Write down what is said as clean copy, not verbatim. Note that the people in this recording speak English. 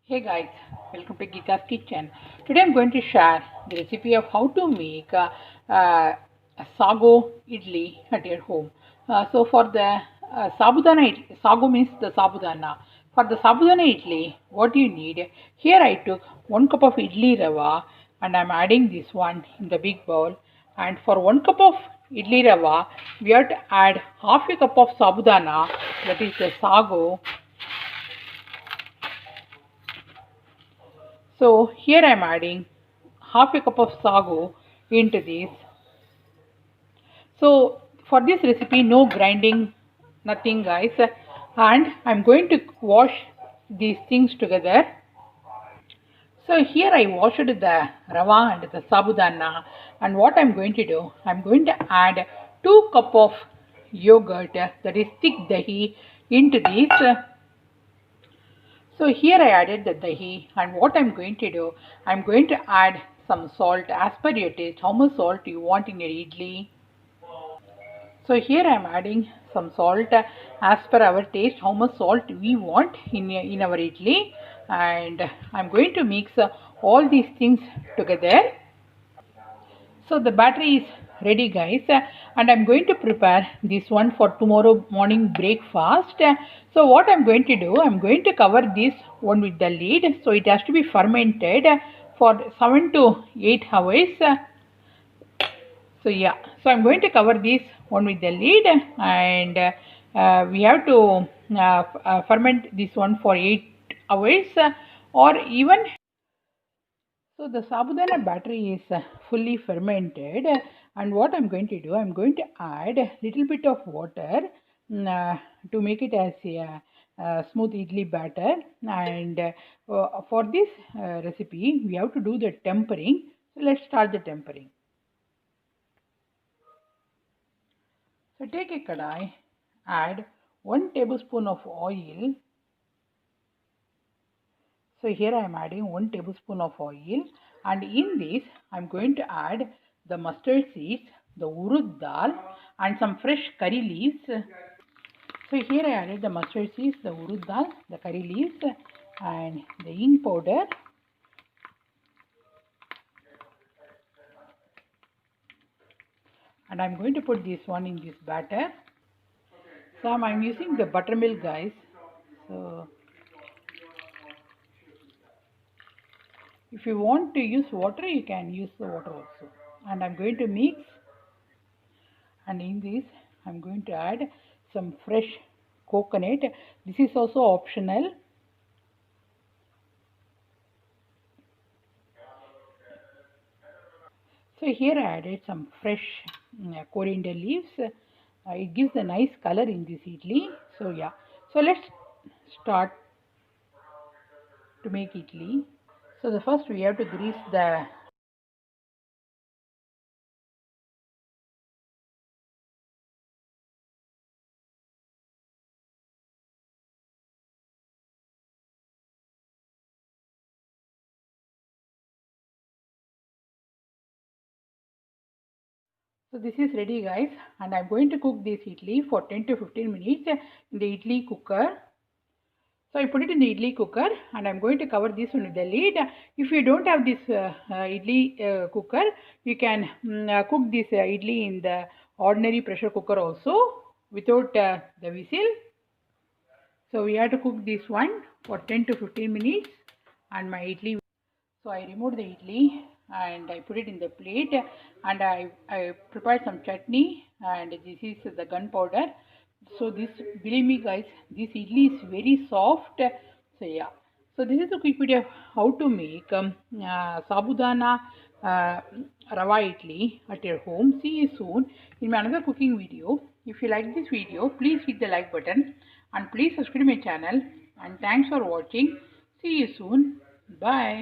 Hey guys, welcome to Geeta's Kitchen. Today I'm going to share the recipe of how to make a Sago Idli at your home. So for the Sabudana Idli, Sago means the Sabudana. For the Sabudana Idli, what you need, here I took 1 cup of Idli Rava and I'm adding this one in the big bowl. And for 1 cup of Idli Rava, we have to add half a cup of Sabudana, that is the Sago. So here I am adding half a cup of sago into this. So for this recipe, no grinding, nothing guys. And I'm going to wash these things together. So here I washed the rava and the sabudana. And what I'm going to do, I'm going to add 2 cup of yogurt, that is thick dahi, into this. So here I added the dahi, and what I'm going to do, I'm going to add some salt as per your taste, how much salt you want in your idli. So here I'm adding some salt as per our taste, how much salt we want in our idli, and I'm going to mix all these things together. So the batter is ready guys, and I'm going to prepare this one for tomorrow morning breakfast. So what I'm going to do, I'm going to cover this one with the lid. So it has to be fermented for 7 to 8 hours. So yeah, so I'm going to cover this one with the lid, and we have to ferment this one for 8 hours or even. So the sabudana batter is fully fermented, and what I'm going to do, I'm going to add a little bit of water to make it as a smooth idli batter. And for this recipe, we have to do the tempering. So let's start the tempering. So take a kadai, add 1 tablespoon of oil. So here I am adding 1 tablespoon of oil, and in this I am going to add the mustard seeds, the urud dal, and some fresh curry leaves. So here I added the mustard seeds, the urud dal, the curry leaves, and the hing powder. And I am going to put this one in this batter. So I am using the buttermilk guys. So if you want to use water, you can use the water also. And I'm going to mix, and in this I'm going to add some fresh coconut. This is also optional. So here I added some fresh coriander leaves. It gives a nice color in this idli. So yeah, so let's start to make idli. So the first we have to grease the. So this is ready guys, and I'm going to cook this idli for 10 to 15 minutes in the idli cooker. So I put it in the idli cooker, and I'm going to cover this one with the lid. If you don't have this idli cooker, you can cook this idli in the ordinary pressure cooker also without the whistle. So we have to cook this one for 10 to 15 minutes, and my idli. So I removed the idli and I put it in the plate, and I prepared some chutney, and this is the gunpowder. So this, believe me guys, this idli is very soft. So yeah, so this is a quick video of how to make sabudana uh, rava idli at your home. See you soon in my another cooking video. If you like this video, please hit the like button and please subscribe my channel, and thanks for watching. See you soon. Bye.